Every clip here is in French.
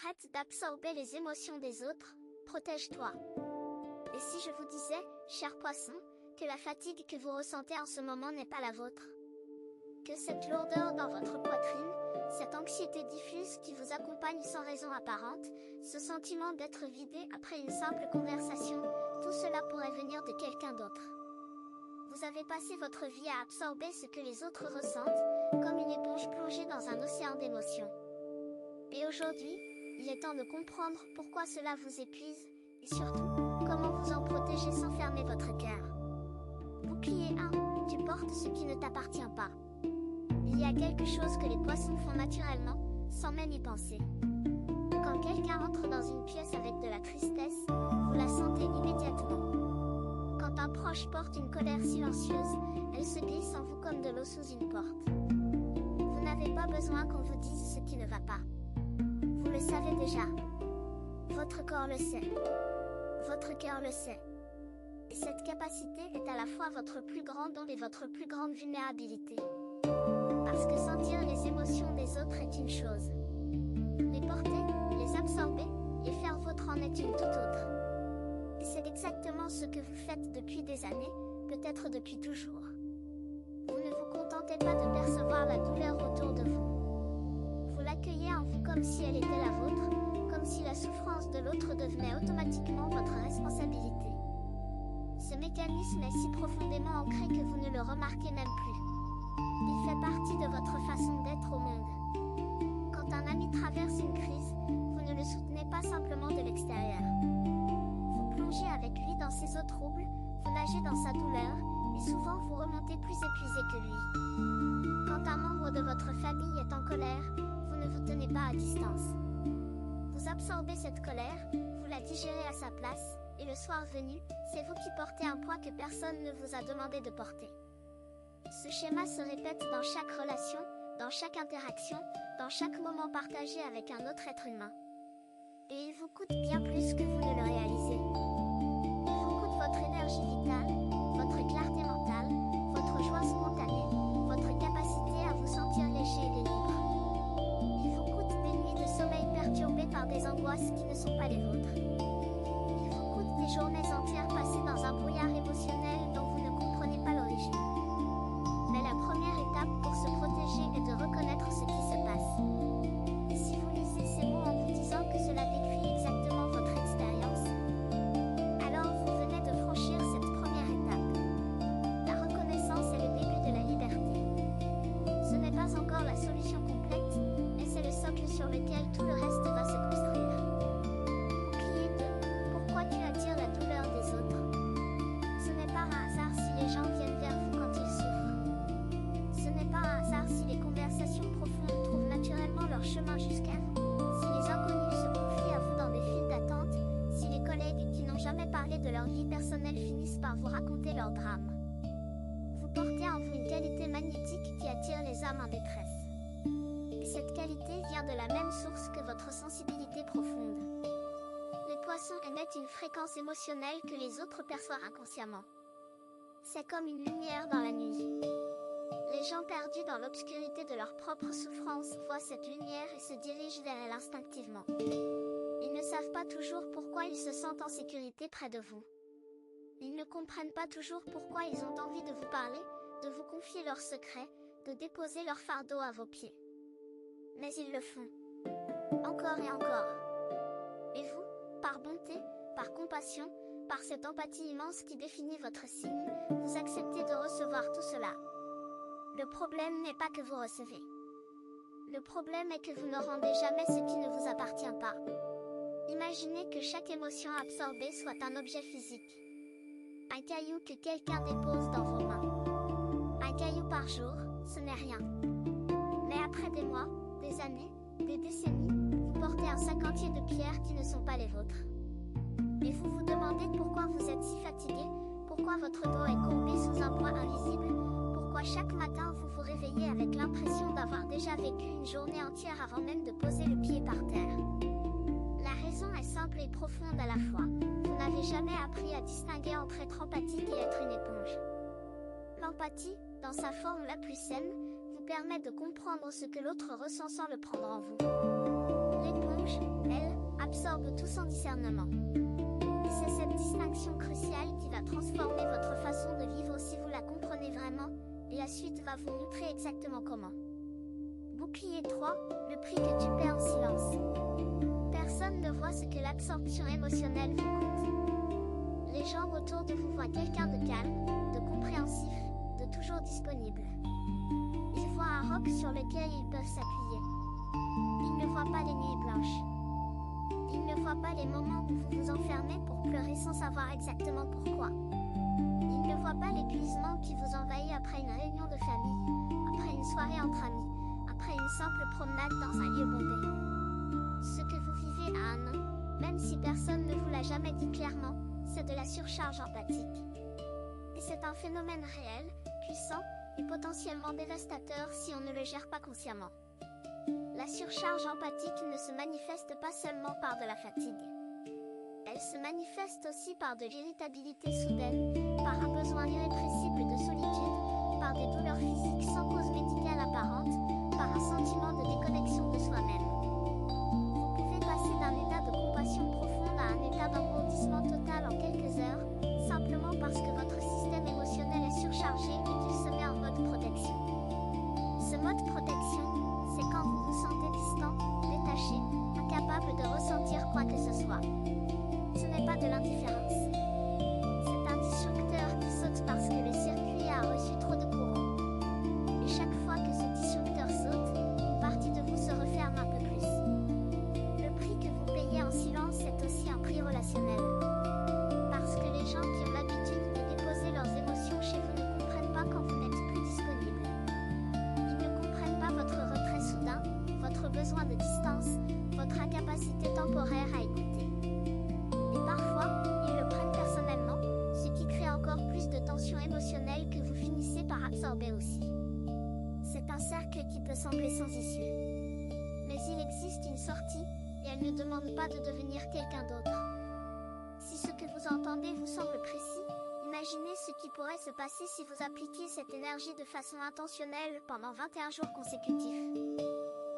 Arrête d'absorber les émotions des autres, protège-toi. Et si je vous disais, cher poisson, que la fatigue que vous ressentez en ce moment n'est pas la vôtre? Que cette lourdeur dans votre poitrine, cette anxiété diffuse qui vous accompagne sans raison apparente, ce sentiment d'être vidé après une simple conversation, tout cela pourrait venir de quelqu'un d'autre. Vous avez passé votre vie à absorber ce que les autres ressentent, comme une éponge plongée dans un océan d'émotions. Et aujourd'hui, il est temps de comprendre pourquoi cela vous épuise, et surtout, comment vous en protéger sans fermer votre cœur. Bouclier 1, tu portes ce qui ne t'appartient pas. Il y a quelque chose que les poissons font naturellement, sans même y penser. Quand quelqu'un entre dans une pièce avec de la tristesse, vous la sentez immédiatement. Quand un proche porte une colère silencieuse, elle se glisse en vous comme de l'eau sous une porte. Vous n'avez pas besoin qu'on vous dise ce qui ne va pas. Vous le savez déjà. Votre corps le sait. Votre cœur le sait. Et cette capacité est à la fois votre plus grand don et votre plus grande vulnérabilité. Parce que sentir les émotions des autres est une chose. Les porter, les absorber, et faire vôtre en est une toute autre. Et c'est exactement ce que vous faites depuis des années, peut-être depuis toujours. Vous ne vous contentez pas de percevoir la douleur autour de vous. Vous l'accueillez en vous comme si elle était la vôtre, comme si la souffrance de l'autre devenait automatiquement votre responsabilité. Ce mécanisme est si profondément ancré que vous ne le remarquez même plus. Il fait partie de votre façon d'être au monde. Quand un ami traverse une crise, vous ne le soutenez pas simplement de l'extérieur. Vous plongez avec lui dans ses eaux troubles, vous nagez dans sa douleur, et souvent vous remontez plus épuisé que lui. Quand un membre de votre famille est en colère, vous ne vous tenez pas à distance. Vous absorbez cette colère, vous la digérez à sa place, et le soir venu, c'est vous qui portez un poids que personne ne vous a demandé de porter. Ce schéma se répète dans chaque relation, dans chaque interaction, dans chaque moment partagé avec un autre être humain. Et il vous coûte bien plus que vous ne le réalisez. Il vous coûte votre énergie vitale, votre clarté mentale, votre joie spontanée, votre capacité à vous sentir léger et libre. Il vous coûte des nuits de sommeil perturbées par des angoisses qui ne sont pas les vôtres. Il vous coûte des journées entières passées dans un brouillard émotionnel dont vous ne comprenez pas l'origine. Mais la première étape pour se protéger est de reconnaître ce qui se passe. Et si vous lisez ces mots en vous disant que cela décrit exactement votre expérience, alors vous venez de franchir cette première étape. La reconnaissance est le début de la liberté. Ce n'est pas encore la solution complète, mais c'est le socle sur lequel tout le reste va se construire. Bouclier 2, pourquoi tu attires la douleur des autres? Ce n'est pas un hasard si les gens viennent vers vous quand ils souffrent. Ce n'est pas un hasard si les conversations profondes trouvent naturellement leur chemin jusqu'à vous, si les inconnus se confient à vous dans des files d'attente, si les collègues qui n'ont jamais parlé de leur vie personnelle finissent par vous raconter leur drame. Vous portez en vous une qualité magnétique qui attire les âmes en détresse. Et cette qualité vient de la même source que votre sensibilité profonde. Les poissons émettent une fréquence émotionnelle que les autres perçoivent inconsciemment. C'est comme une lumière dans la nuit. Les gens perdus dans l'obscurité de leur propre souffrance voient cette lumière et se dirigent vers elle instinctivement. Ils ne savent pas toujours pourquoi ils se sentent en sécurité près de vous. Ils ne comprennent pas toujours pourquoi ils ont envie de vous parler, de vous confier leurs secrets, de déposer leur fardeau à vos pieds. Mais ils le font. Encore et encore. Et vous, par bonté, par compassion, par cette empathie immense qui définit votre signe, vous acceptez de recevoir tout cela. Le problème n'est pas que vous recevez. Le problème est que vous ne rendez jamais ce qui ne vous appartient pas. Imaginez que chaque émotion absorbée soit un objet physique. Un caillou que quelqu'un dépose dans vos mains. Un caillou par jour, ce n'est rien. Mais après des mois, des années, des décennies, vous portez un sac entier de pierres qui ne sont pas les vôtres. Et vous vous demandez pourquoi vous êtes si fatigué, pourquoi votre dos est courbé sous un poids invisible, pourquoi chaque matin vous vous réveillez avec l'impression d'avoir déjà vécu une journée entière avant même de poser le pied par terre. La raison est simple et profonde à la fois. Vous n'avez jamais appris à distinguer entre être empathique et être une éponge. L'empathie, dans sa forme la plus saine, vous permet de comprendre ce que l'autre ressent sans le prendre en vous. L'éponge, elle, peu tout sans discernement. Et c'est cette distinction cruciale qui va transformer votre façon de vivre si vous la comprenez vraiment, et la suite va vous montrer exactement comment. Bouclier 3, le prix que tu paies en silence. Personne ne voit ce que l'absorption émotionnelle vous coûte. Les gens autour de vous voient quelqu'un de calme, de compréhensif, de toujours disponible. Ils voient un roc sur lequel ils peuvent s'appuyer. Ils ne voient pas les nuits blanches. Ils ne voient pas les moments où vous vous enfermez pour pleurer sans savoir exactement pourquoi. Ils ne voient pas l'épuisement qui vous envahit après une réunion de famille, après une soirée entre amis, après une simple promenade dans un lieu bondé. Ce que vous vivez a un nom, même si personne ne vous l'a jamais dit clairement, c'est de la surcharge empathique. Et c'est un phénomène réel, puissant, et potentiellement dévastateur si on ne le gère pas consciemment. La surcharge empathique ne se manifeste pas seulement par de la fatigue. Elle se manifeste aussi par de l'irritabilité soudaine, par un besoin irrépressible de solitude, par des douleurs physiques sans cause médicale apparente, par un sentiment de déconnexion de soi-même. Vous pouvez passer d'un état de compassion profonde à un état d'engourdissement total en quelques heures, simplement parce que votre système émotionnel est surchargé et qu'il se met en mode protection. Ce mode protection, c'est quand vous vous sentez distant, détaché, incapable de ressentir quoi que ce soit. Ce n'est pas de l'indifférence. C'est un disjoncteur qui saute parce que le circuit a reçu trop de courant. Et chaque fois que ce disjoncteur saute, une partie de vous se referme un peu plus. Le prix que vous payez en silence est aussi un prix relationnel. Parce que les gens qui ont l'habitude de déposer leurs émotions chez vous ne comprennent pas quand vous n'êtes plus disponible. Ils ne comprennent pas votre retrait soudain, votre besoin de distance, votre incapacité temporaire à écouter. Et parfois, ils le prennent personnellement, ce qui crée encore plus de tension émotionnelle que vous finissez par absorber aussi. C'est un cercle qui peut sembler sans issue. Mais il existe une sortie, et elle ne demande pas de devenir quelqu'un d'autre. Si ce que vous entendez vous semble précis, imaginez ce qui pourrait se passer si vous appliquiez cette énergie de façon intentionnelle pendant 21 jours consécutifs.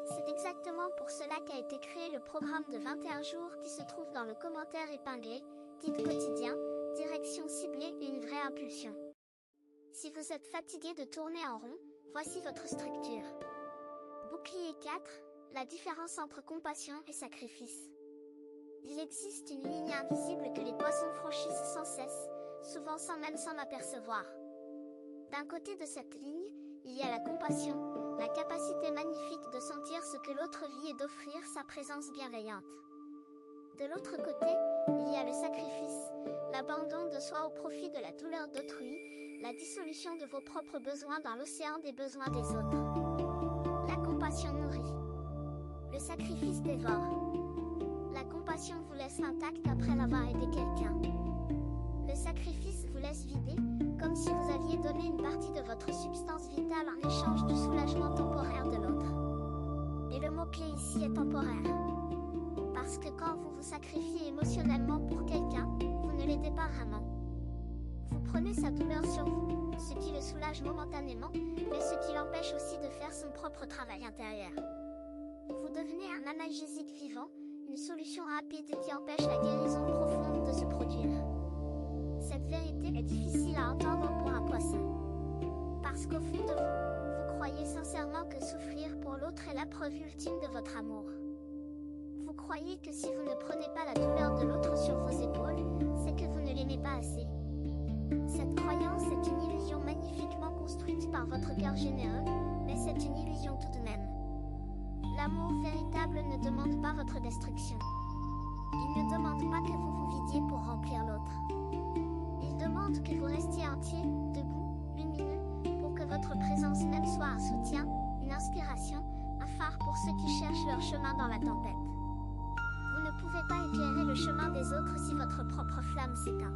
C'est exactement pour cela qu'a été créé le programme de 21 jours qui se trouve dans le commentaire épinglé, guide quotidien, direction ciblée et une vraie impulsion. Si vous êtes fatigué de tourner en rond, voici votre structure. Bouclier 4, la différence entre compassion et sacrifice. Il existe une ligne invisible que les poissons franchissent sans cesse, souvent sans même s'en apercevoir. D'un côté de cette ligne, il y a la compassion, la capacité magnifique de sentir ce que l'autre vit et d'offrir sa présence bienveillante. De l'autre côté, il y a le sacrifice, l'abandon de soi au profit de la douleur d'autrui, la dissolution de vos propres besoins dans l'océan des besoins des autres. La compassion nourrit. Le sacrifice dévore. La compassion vous laisse intact après l'avoir aidé quelqu'un. Le sacrifice vous laisse vider, comme si vous aviez donné une partie de votre substance vitale en échange du soulagement temporaire de l'autre. Et le mot-clé ici est temporaire. Parce que quand vous vous sacrifiez émotionnellement pour quelqu'un, vous ne l'aidez pas vraiment. Vous prenez sa douleur sur vous, ce qui le soulage momentanément, mais ce qui l'empêche aussi de faire son propre travail intérieur. Vous devenez un analgésique vivant, une solution rapide qui empêche la guérison profonde de se produire. Cette vérité est difficile à entendre pour un poisson. Parce qu'au fond de vous, vous croyez sincèrement que souffrir pour l'autre est la preuve ultime de votre amour. Vous croyez que si vous ne prenez pas la douleur de l'autre sur vos épaules, c'est que vous ne l'aimez pas assez. Cette croyance est une illusion magnifiquement construite par votre cœur généreux, mais c'est une illusion tout de même. L'amour véritable ne demande pas votre destruction. Il ne demande pas que vous vous vidiez pour remplir l'autre. Il demande que vous restiez entier, debout, lumineux, pour que votre présence même soit un soutien, une inspiration, un phare pour ceux qui cherchent leur chemin dans la tempête. Vous ne pouvez pas éclairer le chemin des autres si votre propre flamme s'éteint.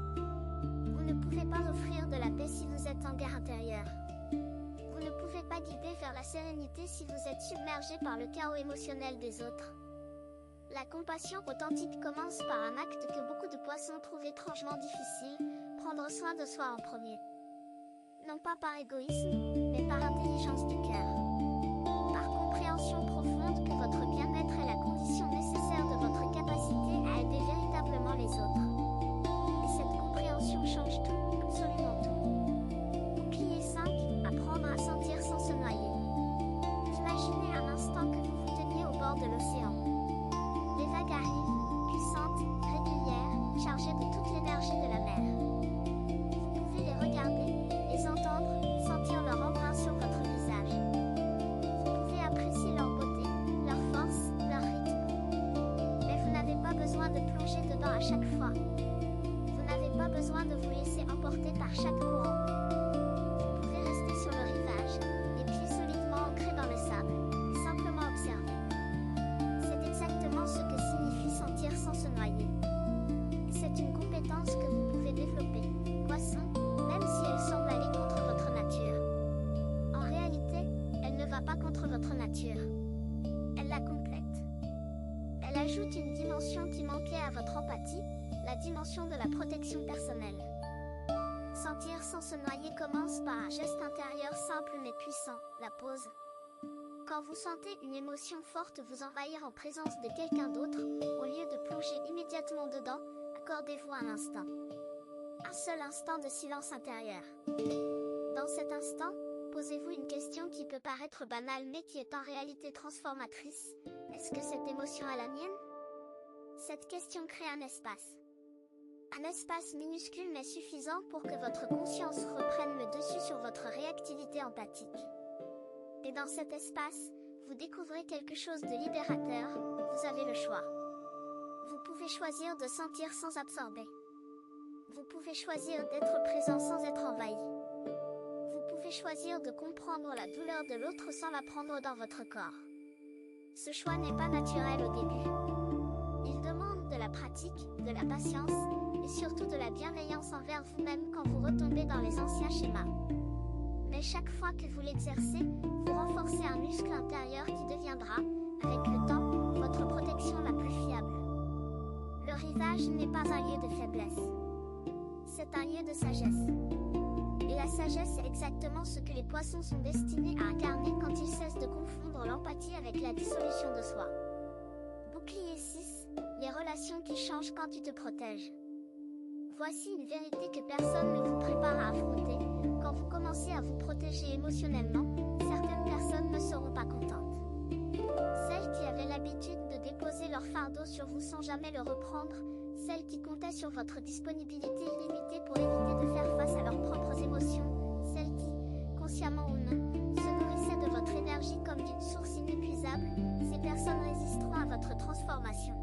Vous ne pouvez pas offrir de la paix si vous êtes en guerre intérieure. Vous ne pouvez pas guider vers la sérénité si vous êtes submergé par le chaos émotionnel des autres. La compassion authentique commence par un acte que beaucoup de poissons trouvent étrangement difficile, prendre soin de soi en premier. Non pas par égoïsme, mais par intelligence du cœur. Par compréhension profonde que votre bien-être est la condition nécessaire de votre capacité à aider plonger dedans à chaque fois. Vous n'avez pas besoin de vous laisser emporter par chaque courant. Vous pouvez rester sur le rivage, les pieds solidement ancrés dans le sable, et simplement observer. C'est exactement ce que signifie sentir sans se noyer. C'est une compétence que vous pouvez développer, poisson, même si elle semble aller contre votre nature. En réalité, elle ne va pas contre votre nature. Elle la complète. Elle ajoute une dimension qui manquait à votre empathie, la dimension de la protection personnelle. Sentir sans se noyer commence par un geste intérieur simple mais puissant, la pause. Quand vous sentez une émotion forte vous envahir en présence de quelqu'un d'autre, au lieu de plonger immédiatement dedans, accordez-vous un instant. Un seul instant de silence intérieur. Dans cet instant, posez-vous une question qui peut paraître banale mais qui est en réalité transformatrice. Est-ce que cette émotion est la mienne? Cette question crée un espace. Un espace minuscule mais suffisant pour que votre conscience reprenne le dessus sur votre réactivité empathique. Et dans cet espace, vous découvrez quelque chose de libérateur, vous avez le choix. Vous pouvez choisir de sentir sans absorber. Vous pouvez choisir d'être présent sans être envahi. Vous pouvez choisir de comprendre la douleur de l'autre sans la prendre dans votre corps. Ce choix n'est pas naturel au début. Il demande de la pratique, de la patience, et surtout de la bienveillance envers vous-même quand vous retombez dans les anciens schémas. Mais chaque fois que vous l'exercez, vous renforcez un muscle intérieur qui deviendra, avec le temps, votre protection la plus fiable. Le rivage n'est pas un lieu de faiblesse. C'est un lieu de sagesse. Et la sagesse est exactement ce que les poissons sont destinés à incarner quand ils cessent de confondre l'empathie avec la dissolution de soi. Bouclier 6, les relations qui changent quand tu te protèges. Voici une vérité que personne ne vous prépare à affronter. Quand vous commencez à vous protéger émotionnellement, certaines personnes ne seront pas contentes. Celles qui avaient l'habitude de déposer leur fardeau sur vous sans jamais le reprendre, celles qui comptaient sur votre disponibilité illimitée pour éviter de faire face à leurs propres émotions, celles qui, consciemment ou non, se nourrissaient de votre énergie comme d'une source inépuisable, ces personnes résisteront à votre transformation.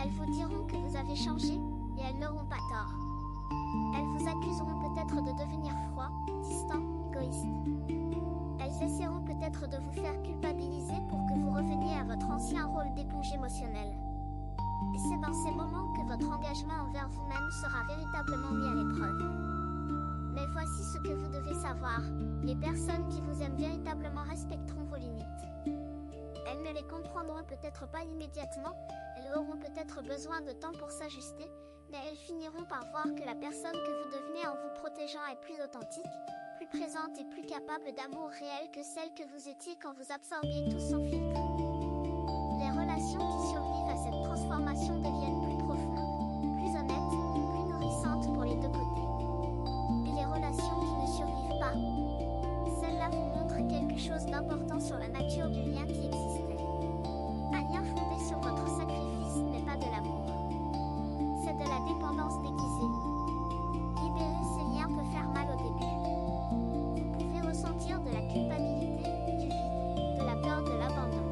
Elles vous diront que vous avez changé, et elles n'auront pas tort. Elles vous accuseront peut-être de devenir froid, distant, égoïste. Elles essaieront peut-être de vous faire culpabiliser pour que vous reveniez à votre ancien rôle d'éponge émotionnelle. Et c'est dans ces moments que votre engagement envers vous-même sera véritablement mis à l'épreuve. Mais voici ce que vous devez savoir, les personnes qui vous aiment véritablement respecteront vos limites. Elles ne les comprendront peut-être pas immédiatement, elles auront peut-être besoin de temps pour s'ajuster, mais elles finiront par voir que la personne que vous devenez en vous protégeant est plus authentique, plus présente et plus capable d'amour réel que celle que vous étiez quand vous absorbiez tout sans filtre. Les relations qui survivent à cette transformation deviennent plus profondes, plus honnêtes, plus nourrissantes pour les deux côtés. Et les relations qui ne survivent pas, celles-là vous montrent quelque chose d'important sur la nature du lien qui existait. Un lien fondé sur votre sacrifice n'est pas de l'amour. C'est de la dépendance déguisée. Libérer ces liens peut faire mal au début. Vous pouvez ressentir de la culpabilité, du vide, de la peur de l'abandon.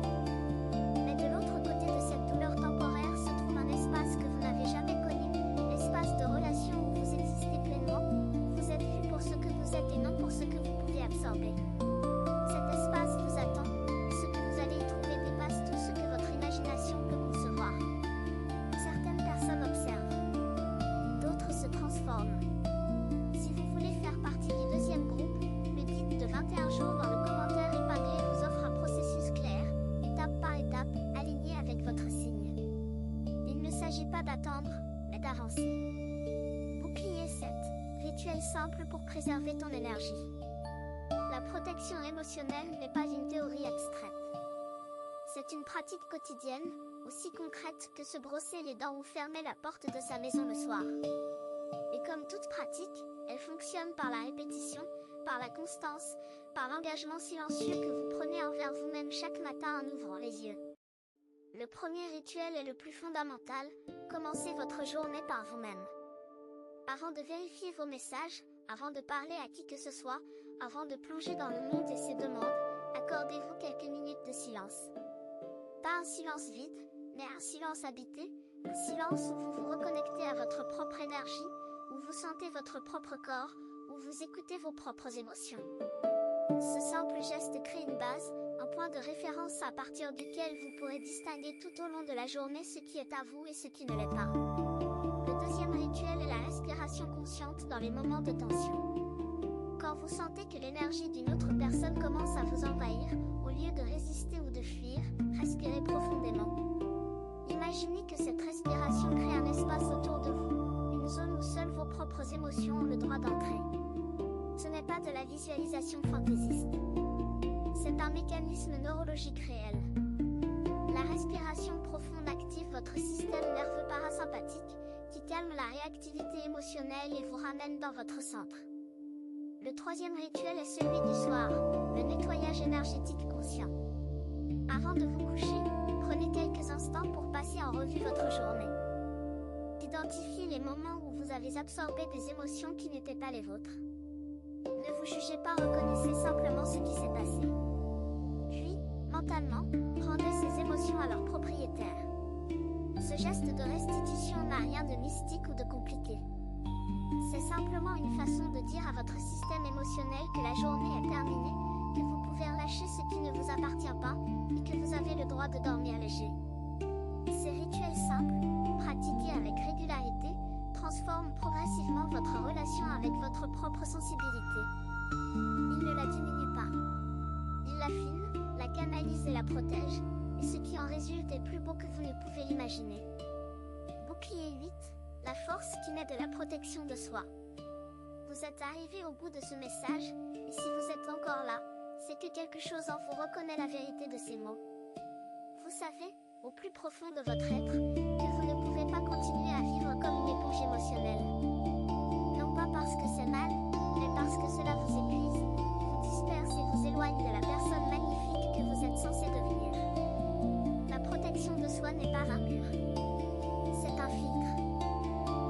Mais de l'autre côté de cette douleur temporaire se trouve un espace que vous n'avez jamais connu, l'espace de relation où vous existez pleinement, vous êtes vu pour ce que vous êtes et non pour ce que vous pouvez absorber. Cet espace vous attend, et ce que vous allez y trouver dépasse tout ce que votre imagination peut concevoir. Certaines personnes observent, d'autres se transforment. Si vous voulez faire partie du deuxième groupe, le guide de 21 jours dans le commentaire épinglé vous offre un processus clair, étape par étape, aligné avec votre signe. Il ne s'agit pas d'attendre, mais d'avancer. Bouclier 7, rituel simple pour préserver ton énergie. La protection émotionnelle n'est pas une théorie abstraite. C'est une pratique quotidienne, aussi concrète que se brosser les dents ou fermer la porte de sa maison le soir. Et comme toute pratique, elle fonctionne par la répétition, par la constance, par l'engagement silencieux que vous prenez envers vous-même chaque matin en ouvrant les yeux. Le premier rituel est le plus fondamental, commencez votre journée par vous-même. Avant de vérifier vos messages, avant de parler à qui que ce soit, avant de plonger dans le monde et ses demandes, accordez-vous quelques minutes de silence. Pas un silence vide, mais un silence habité, Silence où vous vous reconnectez à votre propre énergie, où vous sentez votre propre corps, où vous écoutez vos propres émotions. Ce simple geste crée une base, un point de référence à partir duquel vous pourrez distinguer tout au long de la journée ce qui est à vous et ce qui ne l'est pas. Le deuxième rituel est la respiration consciente dans les moments de tension. Quand vous sentez que l'énergie d'une autre personne commence à vous envahir, au lieu de résister ou de fuir, respirez profondément. Imaginez que cette respiration crée un espace autour de vous, une zone où seules vos propres émotions ont le droit d'entrer. Ce n'est pas de la visualisation fantaisiste. C'est un mécanisme neurologique réel. La respiration profonde active votre système nerveux parasympathique, qui calme la réactivité émotionnelle et vous ramène dans votre centre. Le troisième rituel est celui du soir, le nettoyage énergétique conscient. Avant de vous coucher, prenez quelques instants pour passer en revue votre journée. Identifiez les moments où vous avez absorbé des émotions qui n'étaient pas les vôtres. Ne vous jugez pas, reconnaissez simplement ce qui s'est passé. Puis, mentalement, rendez ces émotions à leur propriétaire. Ce geste de restitution n'a rien de mystique ou de compliqué. C'est simplement une façon de dire à votre système émotionnel que la journée est terminée, que vous pouvez relâcher ce qui ne vous appartient pas, et que vous avez le droit de dormir léger. Ces rituels simples, pratiqués avec régularité, transforment progressivement votre relation avec votre propre sensibilité. Ils ne la diminuent pas. Ils l'affinent, la canalisent et la protègent, et ce qui en résulte est plus beau que vous ne pouvez l'imaginer. Bouclier 8, la force qui naît de la protection de soi. Vous êtes arrivé au bout de ce message, et si vous êtes encore là, c'est que quelque chose en vous reconnaît la vérité de ces mots. Vous savez, au plus profond de votre être, que vous ne pouvez pas continuer à vivre comme une éponge émotionnelle. Non pas parce que c'est mal, mais parce que cela vous épuise, vous disperse et vous éloigne de la personne magnifique que vous êtes censé devenir. La protection de soi n'est pas un mur. C'est un filtre.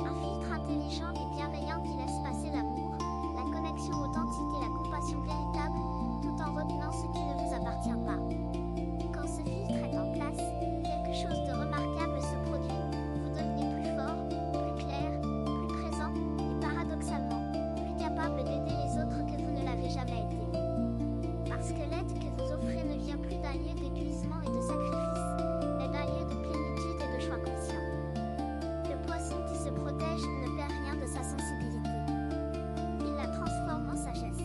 Un filtre intelligent et bienveillant qui laisse passer l'amour, la connexion authentique et la compassion véritable, tout en retenant ce qui ne vous appartient pas. Quand ce filtre est en place, quelque chose de remarquable se produit. Vous devenez plus fort, plus clair, plus présent, et paradoxalement, plus capable d'aider les autres que vous ne l'avez jamais été. Parce que l'aide que vous offrez ne vient plus d'un lieu d'épuisement et de sacrifice, mais d'un lieu de plénitude et de choix conscient. Le poisson qui se protège ne perd rien de sa sensibilité. Il la transforme en sagesse.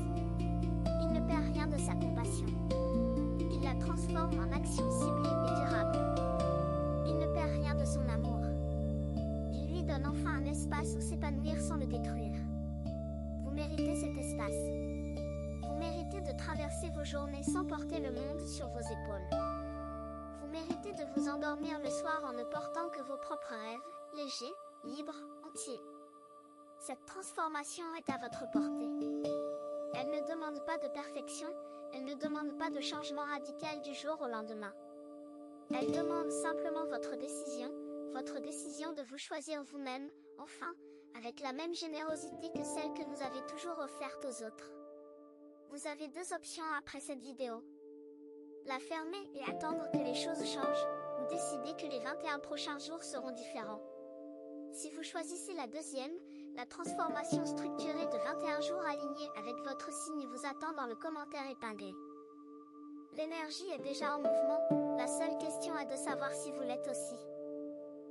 Il ne perd rien de sa compassion. Il la transforme en action ciblée et durable. Il ne perd rien de son amour. Il lui donne enfin un espace où s'épanouir sans le détruire. Vous méritez cet espace. Vous méritez de traverser vos journées sans porter le monde sur vos épaules. Vous méritez de vous endormir le soir en ne portant que vos propres rêves, légers, libres, entiers. Cette transformation est à votre portée. Elle ne demande pas de perfection, elle ne demande pas de changement radical du jour au lendemain. Elle demande simplement votre décision de vous choisir vous-même, enfin, avec la même générosité que celle que vous avez toujours offerte aux autres. Vous avez deux options après cette vidéo. La fermer et attendre que les choses changent, ou décider que les 21 prochains jours seront différents. Si vous choisissez la deuxième, la transformation structurée de 21 jours alignés avec votre signe vous attend dans le commentaire épinglé. L'énergie est déjà en mouvement, la seule question est de savoir si vous l'êtes aussi.